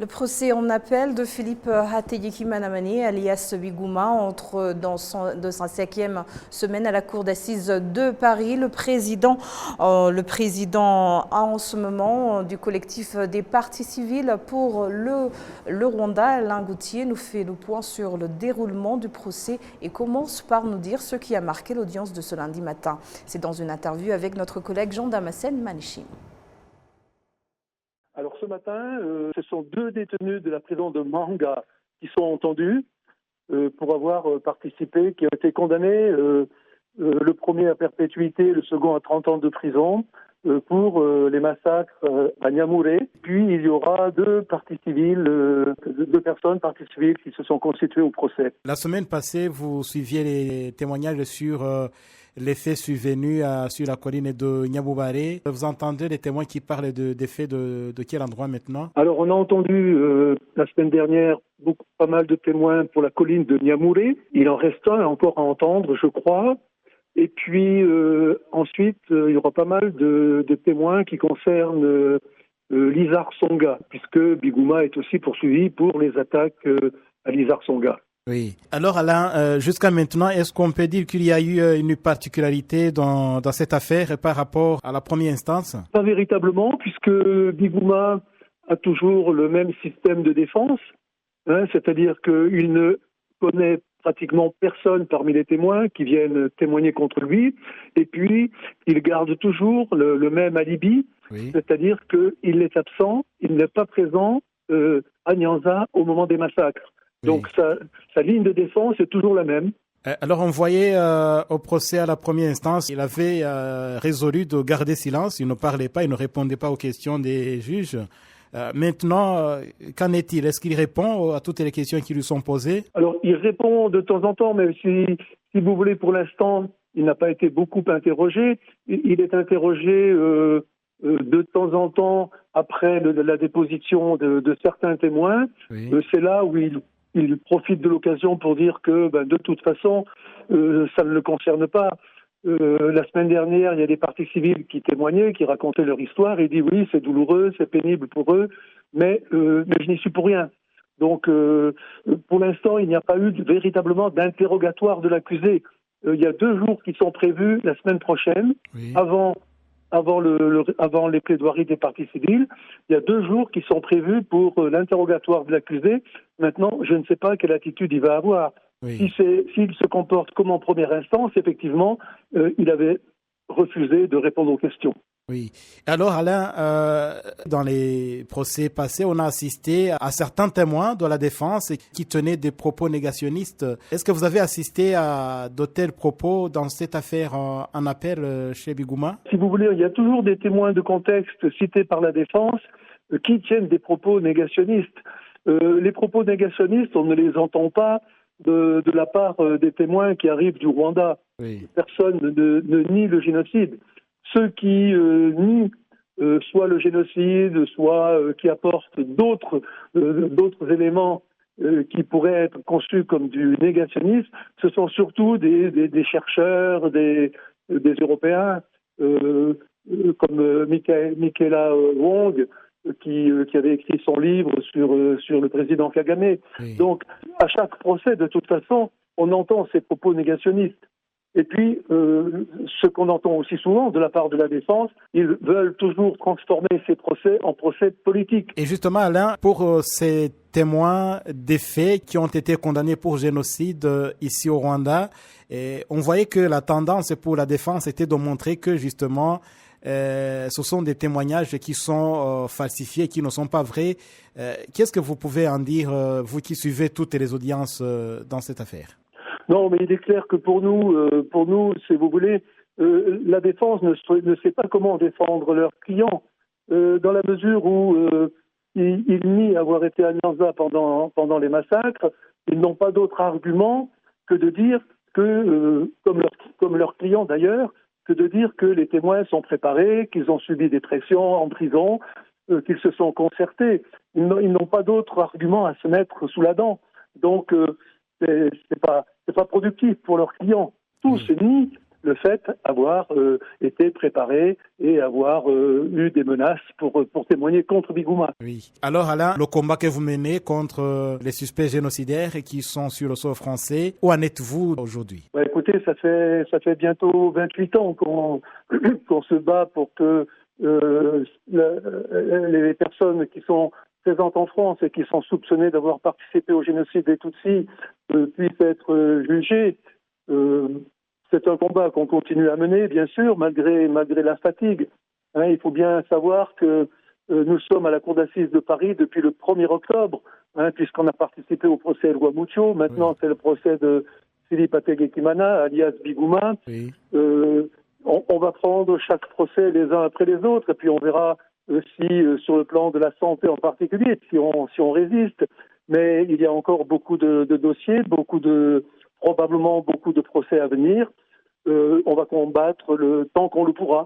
Le procès en appel de Philippe Hateyeki Manamani, alias Bigouma, entre dans sa cinquième semaine à la cour d'assises de Paris. Le président en ce moment du collectif des partis civils pour le Rwanda, Alain Gauthier, nous fait le point sur le déroulement du procès et commence par nous dire ce qui a marqué l'audience de ce lundi matin. C'est dans une interview avec notre collègue Jean Damascène Manichim. Alors ce matin, ce sont deux détenus de la prison de Mahanga qui sont entendus pour avoir participé, qui ont été condamnés, le premier à perpétuité, le second à 30 ans de prison pour les massacres à Nyamuré. Puis il y aura deux personnes parties civiles qui se sont constituées au procès. La semaine passée, vous suiviez les témoignages sur les faits survenus sur la colline de Nyamubare. Vous entendez les témoins qui parlent des faits de quel endroit maintenant? Alors on a entendu la semaine dernière pas mal de témoins pour la colline de Nyamuré. Il en reste un encore à entendre, je crois. Et puis ensuite, il y aura pas mal de témoins qui concernent l'Isar Songa, puisque Bigouma est aussi poursuivi pour les attaques à l'Isar Songa. Oui. Alors Alain, jusqu'à maintenant, est-ce qu'on peut dire qu'il y a eu une particularité dans cette affaire par rapport à la première instance? Pas véritablement, puisque Bigouma a toujours le même système de défense, c'est-à-dire qu'il ne connaît pratiquement personne parmi les témoins qui viennent témoigner contre lui, et puis il garde toujours le même alibi, oui. C'est-à-dire qu'il est absent, il n'est pas présent à Nyanza au moment des massacres. Oui. Donc sa ligne de défense est toujours la même. Alors on voyait au procès à la première instance, il avait résolu de garder silence, il ne parlait pas, il ne répondait pas aux questions des juges. Maintenant, qu'en est-il? Est-ce qu'il répond à toutes les questions qui lui sont posées? Alors, il répond de temps en temps, mais si vous voulez, pour l'instant, il n'a pas été beaucoup interrogé. Il est interrogé de temps en temps après la déposition de certains témoins. Oui. C'est là où il profite de l'occasion pour dire que, de toute façon, ça ne le concerne pas. La semaine dernière, il y a des parties civiles qui témoignaient, qui racontaient leur histoire. Il dit oui, c'est douloureux, c'est pénible pour eux, mais je n'y suis pour rien. Donc, pour l'instant, il n'y a pas eu véritablement d'interrogatoire de l'accusé. Il y a 2 jours qui sont prévus la semaine prochaine, oui. avant les plaidoiries des parties civiles. Il y a 2 jours qui sont prévus pour l'interrogatoire de l'accusé. Maintenant, je ne sais pas quelle attitude il va avoir. Oui. S'il se comporte comme en première instance, effectivement, il avait refusé de répondre aux questions. Oui. Alors Alain, dans les procès passés, on a assisté à certains témoins de la défense qui tenaient des propos négationnistes. Est-ce que vous avez assisté à de tels propos dans cette affaire en appel chez Bigouma? Si vous voulez, il y a toujours des témoins de contexte cités par la défense qui tiennent des propos négationnistes. Les propos négationnistes, on ne les entend pas de la part des témoins qui arrivent du Rwanda. Oui. Personne ne nie le génocide. Ceux qui nient soit le génocide, soit qui apportent d'autres éléments qui pourraient être conçus comme du négationnisme, ce sont surtout des chercheurs, des Européens, comme Michaela Wong, qui avait écrit son livre sur le président Kagame. Oui. Donc, à chaque procès, de toute façon, on entend ces propos négationnistes. Et puis, ce qu'on entend aussi souvent de la part de la défense, ils veulent toujours transformer ces procès en procès politiques. Et justement, Alain, pour ces témoins des faits qui ont été condamnés pour génocide ici au Rwanda, on voyait que la tendance pour la défense était de montrer que justement, ce sont des témoignages qui sont falsifiés, qui ne sont pas vrais. Qu'est-ce que vous pouvez en dire, vous qui suivez toutes les audiences dans cette affaire? Non, mais il est clair que pour nous, si vous voulez, la défense ne sait pas comment défendre leurs clients, dans la mesure où ils nient avoir été à Nyanza pendant les massacres. Ils n'ont pas d'autre argument que de dire que, comme leurs clients d'ailleurs, que de dire que les témoins sont préparés, qu'ils ont subi des pressions en prison, qu'ils se sont concertés. Ils n'ont pas d'autre argument à se mettre sous la dent. Donc, c'est pas productif pour leurs clients. Tous nient le fait avoir été préparé et avoir eu des menaces pour témoigner contre Bigouma. Oui. Alors Alain, le combat que vous menez contre les suspects génocidaires qui sont sur le sol français, où en êtes-vous aujourd'hui? Écoutez, ça fait bientôt 28 ans qu'on se bat pour que les personnes qui sont présentes en France et qui sont soupçonnées d'avoir participé au génocide des Tutsis puissent être jugées. C'est un combat qu'on continue à mener, bien sûr, malgré la fatigue. Il faut bien savoir que nous sommes à la Cour d'assises de Paris depuis le 1er octobre, puisqu'on a participé au procès de Guamoucho. Maintenant, c'est le procès de Philippe Ateguekimana, alias Bigouma. Oui. On va prendre chaque procès les uns après les autres, et puis on verra si, sur le plan de la santé en particulier, si on résiste. Mais il y a encore beaucoup de dossiers, probablement beaucoup de procès à venir. On va combattre le temps qu'on le pourra.